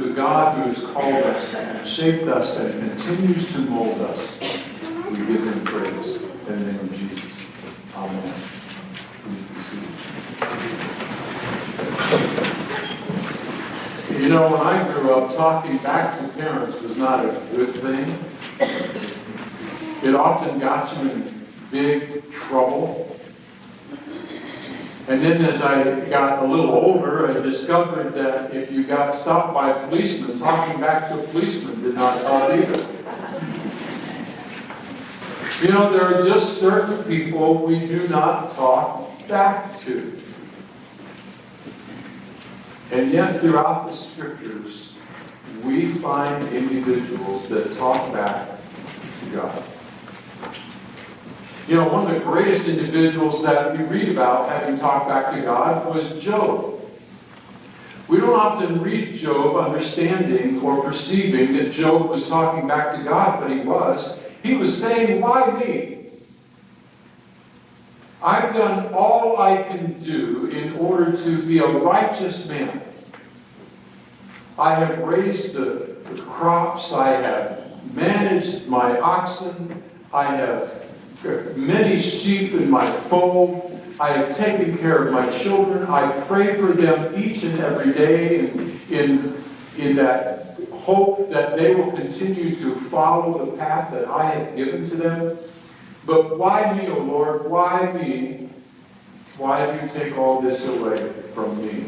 the God who has called us and shaped us and continues to mold us, we give him praise in the name of Jesus. Amen. Please be seated. You know, when I grew up, talking back to parents was not a good thing. It often got you in big trouble. And then as I got a little older, I discovered that if you got stopped by a policeman, talking back to a policeman did not help either. You know, there are just certain people we do not talk back to. And yet, throughout the Scriptures, we find individuals that talk back to God. You know, one of the greatest individuals that we read about having talked back to God was Job. We don't often read Job understanding or perceiving that Job was talking back to God, but he was. He was saying, why me? I've done all I can do in order to be a righteous man. I have raised the crops. I have managed my oxen. I have many sheep in my fold. I have taken care of my children. I pray for them each and every day in that hope that they will continue to follow the path that I have given to them. But why me, O Lord? Why me? Why do you take all this away from me?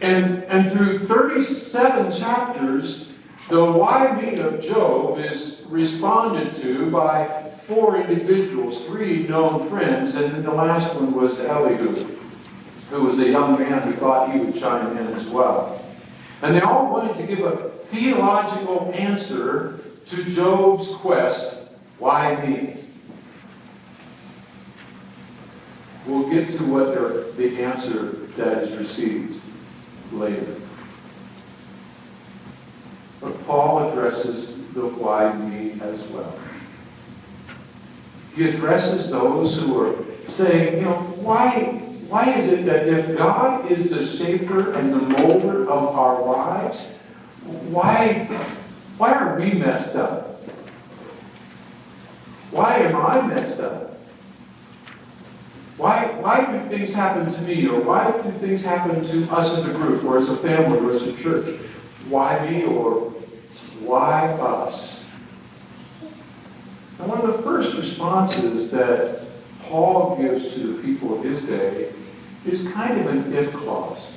And through 37 chapters, the why me of Job is responded to by 4 individuals, 3 known friends, and then the last one was Elihu, who was a young man who thought he would chime in as well. And they all wanted to give a theological answer to Job's quest, why me? We'll get to what the answer that is received later. But Paul addresses the why me as well. He addresses those who are saying, you know, why is it that if God is the shaper and the molder of our lives, why are we messed up? Why am I messed up? Why do things happen to me? Or why do things happen to us as a group, or as a family, or as a church? Why me, or why us? And one of the first responses that Paul gives to the people of his day is kind of an if clause.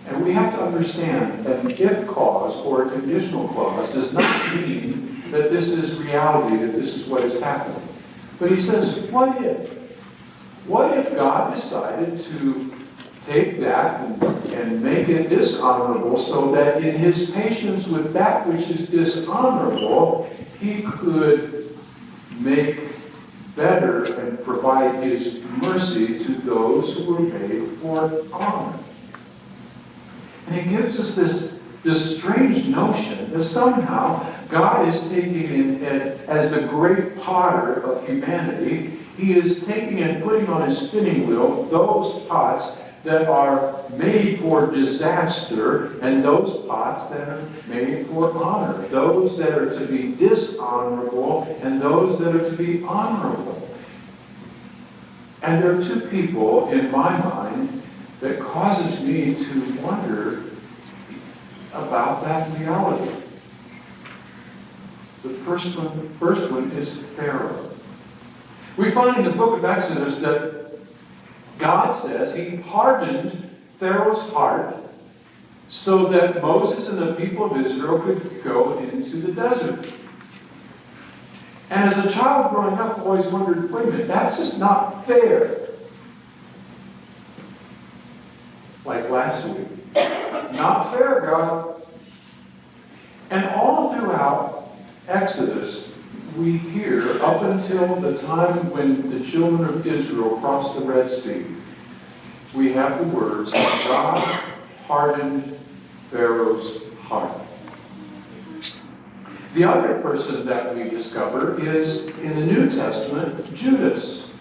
And we have to understand that an if clause or a conditional clause does not mean that this is reality, that this is what is happening. But he says, what if? What if God decided to take that and make it dishonorable so that in his patience with that which is dishonorable, he could make better and provide his mercy to those who were made for honor? And he gives us this strange notion that somehow God is taking in, as the great potter of humanity, he is taking and putting on his spinning wheel those pots that are made for disaster and those pots that are made for honor. Those that are to be dishonorable and those that are to be honorable. And there are 2 people in my mind that causes me to wonder about that reality. The first one is Pharaoh. We find in the book of Exodus that God says he hardened Pharaoh's heart so that Moses and the people of Israel could go into the desert. And as a child growing up, I always wondered, wait a minute, that's just not fair. Like last week. Not fair, God. And all throughout Exodus, we hear, up until the time when the children of Israel crossed the Red Sea, we have the words, God hardened Pharaoh's heart. The other person that we discover is, in the New Testament, Judas.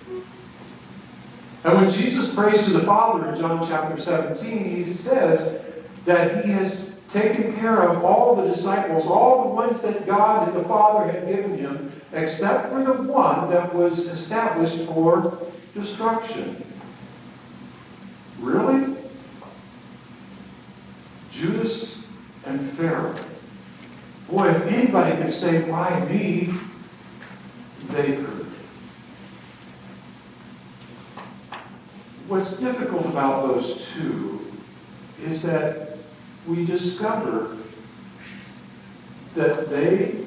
And when Jesus prays to the Father in John chapter 17, he says that he has taken care of all the disciples, all the ones that God and the Father had given him, except for the one that was established for destruction. Really? Judas and Pharaoh. Boy, if anybody could say, why me? They could. What's difficult about those two is that we discover that they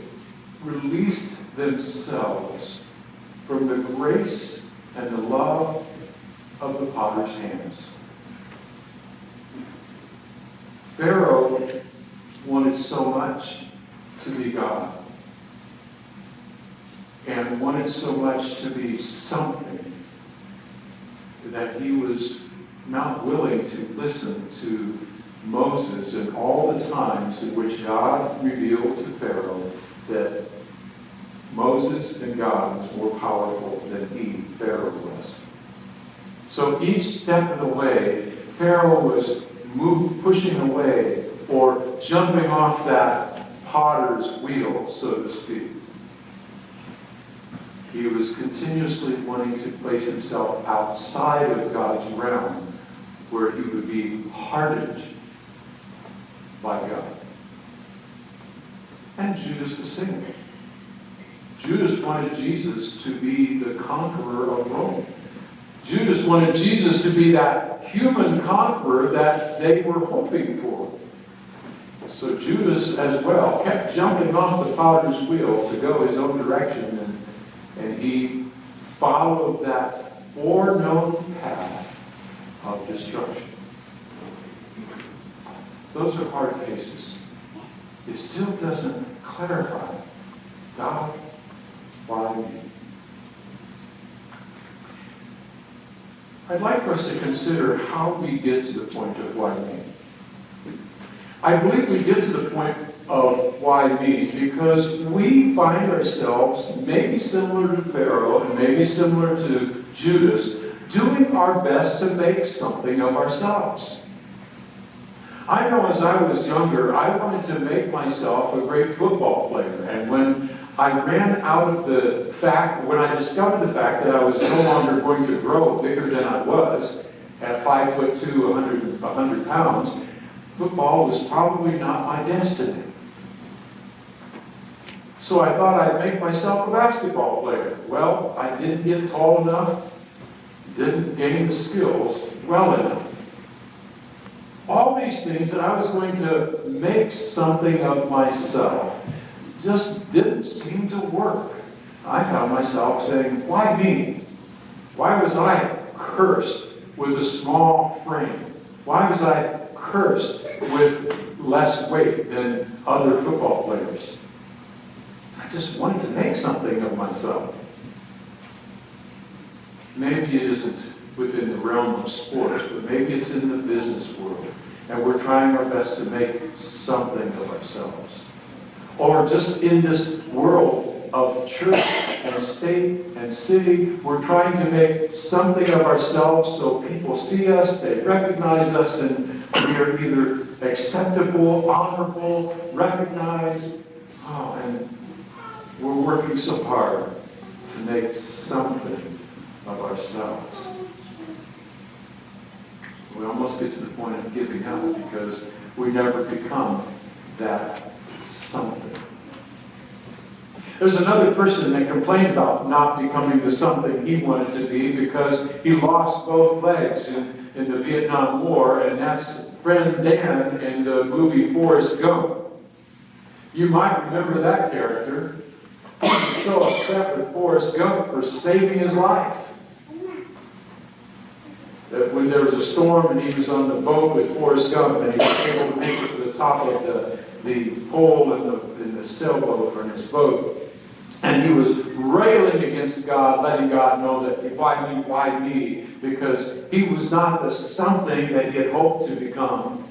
released themselves from the grace and the love of the potter's hands. Pharaoh wanted so much to be God and wanted so much to be something that he was not willing to listen to Moses and all the times in which God revealed to Pharaoh that Moses and God was more powerful than Pharaoh was. So each step of the way, Pharaoh was pushing away or jumping off that potter's wheel, so to speak. He was continuously wanting to place himself outside of God's realm where he would be hardened by God. And Judas the same. Judas wanted Jesus to be the conqueror of Rome. Judas wanted Jesus to be that human conqueror that they were hoping for. So Judas as well kept jumping off the potter's wheel to go his own direction, and he followed that foreknown path of destruction. Those are hard cases. It still doesn't clarify, God, why me? I'd like for us to consider how we get to the point of why me. I believe we get to the point of why me because we find ourselves, maybe similar to Pharaoh and maybe similar to Judas, doing our best to make something of ourselves. I know as I was younger, I wanted to make myself a great football player. And when I ran out of when I discovered the fact that I was no longer going to grow bigger than I was, at 5'2", 100 pounds, football was probably not my destiny. So I thought I'd make myself a basketball player. Well, I didn't get tall enough, didn't gain the skills well enough. All these things that I was going to make something of myself just didn't seem to work. I found myself saying, why me? Why was I cursed with a small frame? Why was I cursed with less weight than other football players? I just wanted to make something of myself. Maybe it isn't within the realm of sports, but maybe it's in the business world. And we're trying our best to make something of ourselves. Or just in this world of church and state and city, we're trying to make something of ourselves so people see us, they recognize us, and we are either acceptable, honorable, recognized, and we're working so hard to make something of ourselves. We almost get to the point of giving up because we never become that something. There's another person that complained about not becoming the something he wanted to be because he lost both legs in the Vietnam War, and that's friend Dan in the movie Forrest Gump. You might remember that character. He was so upset with Forrest Gump for saving his life that when there was a storm and he was on the boat with Forrest Gump and he was able to make it to the top of the pole in the sailboat or in his boat, and he was railing against God, letting God know that why me? Because he was not the something that he had hoped to become.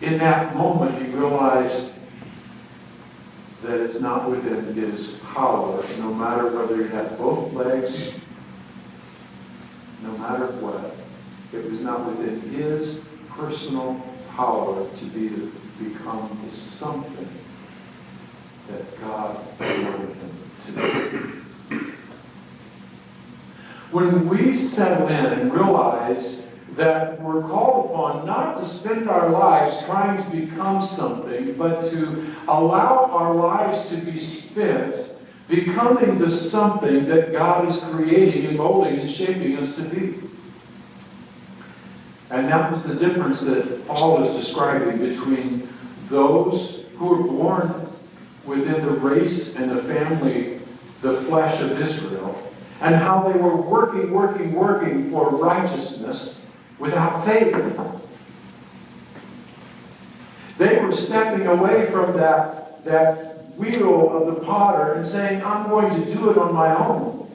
In that moment, he realized that it's not within his power, no matter whether he had both legs, no matter what. It was not within his personal power to become the something that God wanted him to be. When we settle in and realize that we're called upon not to spend our lives trying to become something, but to allow our lives to be spent becoming the something that God is creating and molding and shaping us to be. And that was the difference that Paul is describing between those who were born within the race and the family, the flesh of Israel, and how they were working for righteousness without faith. They were stepping away from that wheel of the potter and saying, I'm going to do it on my own.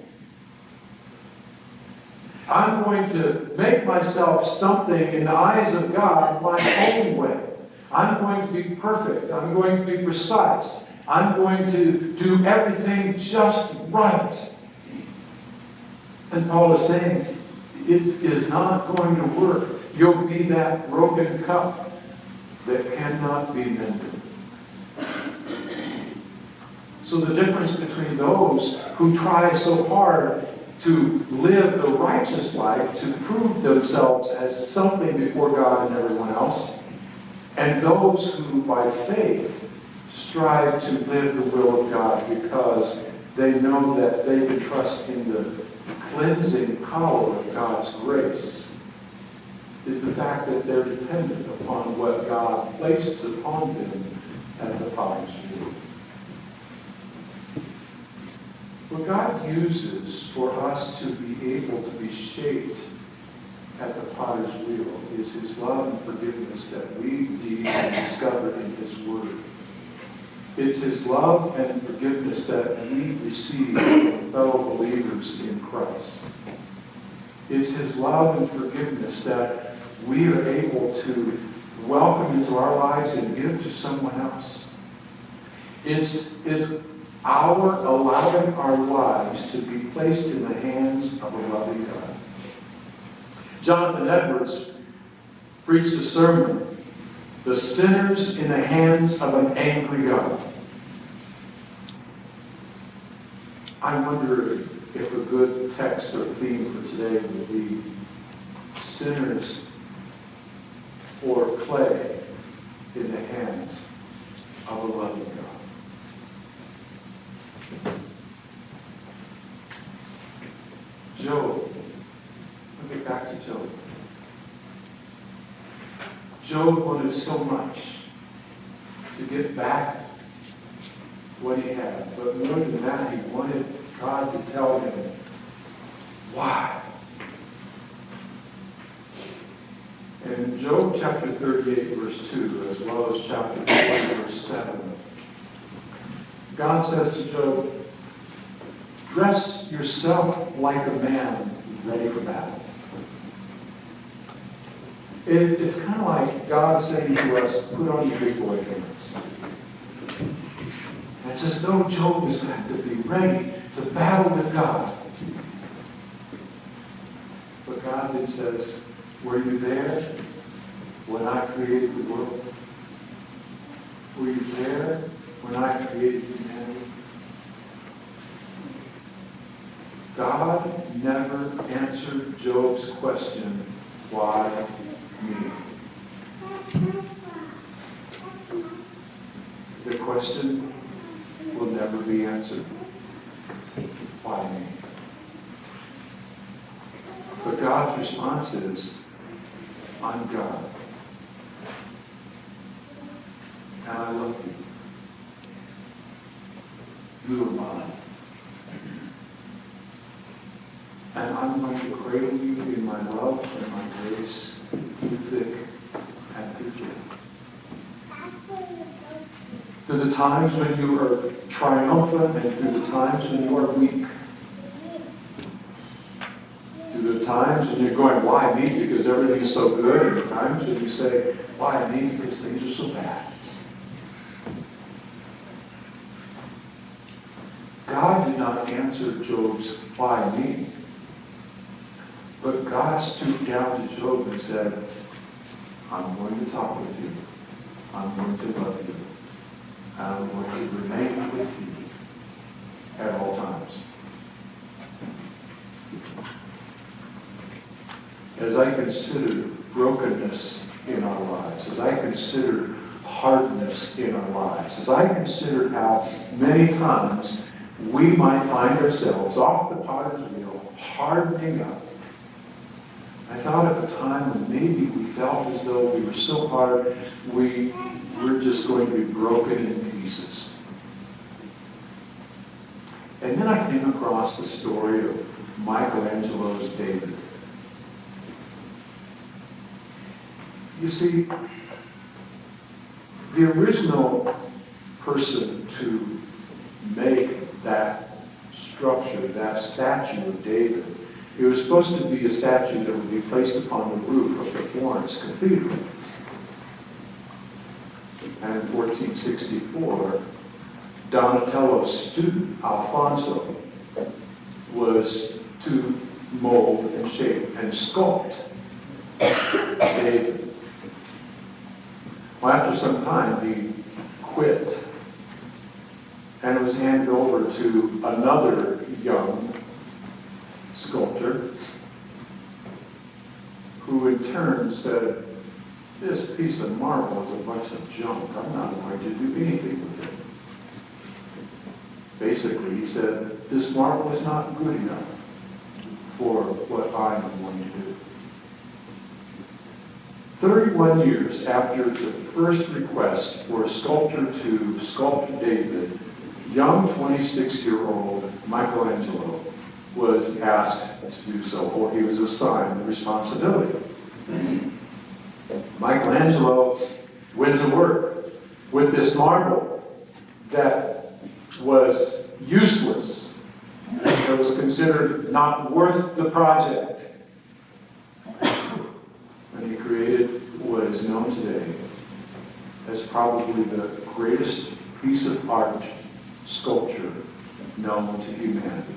I'm going to make myself something in the eyes of God my own way. I'm going to be perfect. I'm going to be precise. I'm going to do everything just right. And Paul is saying, it is not going to work. You'll be that broken cup that cannot be mended. So the difference between those who try so hard to live the righteous life, to prove themselves as something before God and everyone else, and those who by faith strive to live the will of God because they know that they can trust in the cleansing power of God's grace, is the fact that they're dependent upon what God places upon them at the potter's wheel. What God uses for us to be able to be shaped at the potter's wheel is his love and forgiveness that we need to discover in his word. It's his love and forgiveness that we receive from fellow believers in Christ. It's his love and forgiveness that we are able to welcome into our lives and give to someone else. It's our allowing our lives to be placed in the hands of a loving God. Jonathan Edwards preached a sermon, "The Sinners in the Hands of an Angry God." I wonder if a good text or theme for today would be sinners or clay in the hands of a loving God. Job. Let me get back to Job. Job wanted so much to get back what he had. But more than that, he wanted God to tell him why. In Job chapter 38, verse 2, as well as chapter 40, verse 7, God says to Job, dress yourself like a man ready for battle. It's kind of like God saying to us, put on your big boy pants. And it's as though Job is going to be ready to battle with God. But God then says, were you there when I created the world? Were you there when I created humanity? God never answered Job's question, why me? The question will never be answered. Why me? But God's response is, I'm God. And I love you. You are mine. And I'm going to cradle you in my love and my grace through thick and through thin. Through the times when you are triumphant and through the times when you are weak. Through the times when you're going, why me? Because everything is so good. And the times when you say, why me? Because things are so bad. God did not answer Job's why me? But God stooped down to Job and said, I'm going to talk with you. I'm going to love you. I'm going to remain with you at all times. As I consider brokenness in our lives, as I consider hardness in our lives, as I consider how many times we might find ourselves off the potter's wheel, hardening up, I thought of a time when maybe we felt as though we were so hard, we were just going to be broken in pieces. And then I came across the story of Michelangelo's David. You see, the original person to make that structure, that statue of David, it was supposed to be a statue that would be placed upon the roof of the Florence Cathedral. And in 1464, Donatello's student, Alfonso, was to mold and shape and sculpt David. Well, after some time, he quit, and it was handed over to another young sculptor, who in turn said, "This piece of marble is a bunch of junk. I'm not going to do anything with it." Basically, he said, "This marble is not good enough for what I am going to do." 31 years after the first request for a sculptor to sculpt David, young 26-year-old Michelangelo was asked to do so, or he was assigned the responsibility. Michelangelo went to work with this marble that was useless, that was considered not worth the project. And he created what is known today as probably the greatest piece of art sculpture known to humanity.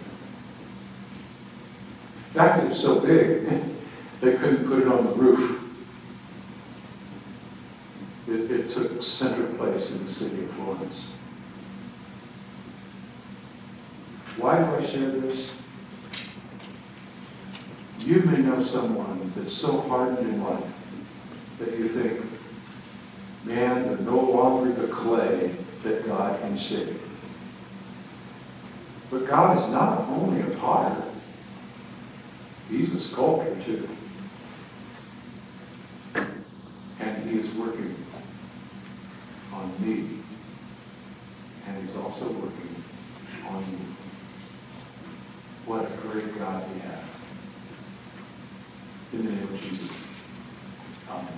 In fact, it was so big, they couldn't put it on the roof. It took center place in the city of Florence. Why do I share this? You may know someone that's so hardened in life that you think, man, they're no longer the clay that God can shape. But God is not only a potter, He's a sculptor too. And He is working on me. And He's also working on you. What a great God we have. In the name of Jesus. Amen.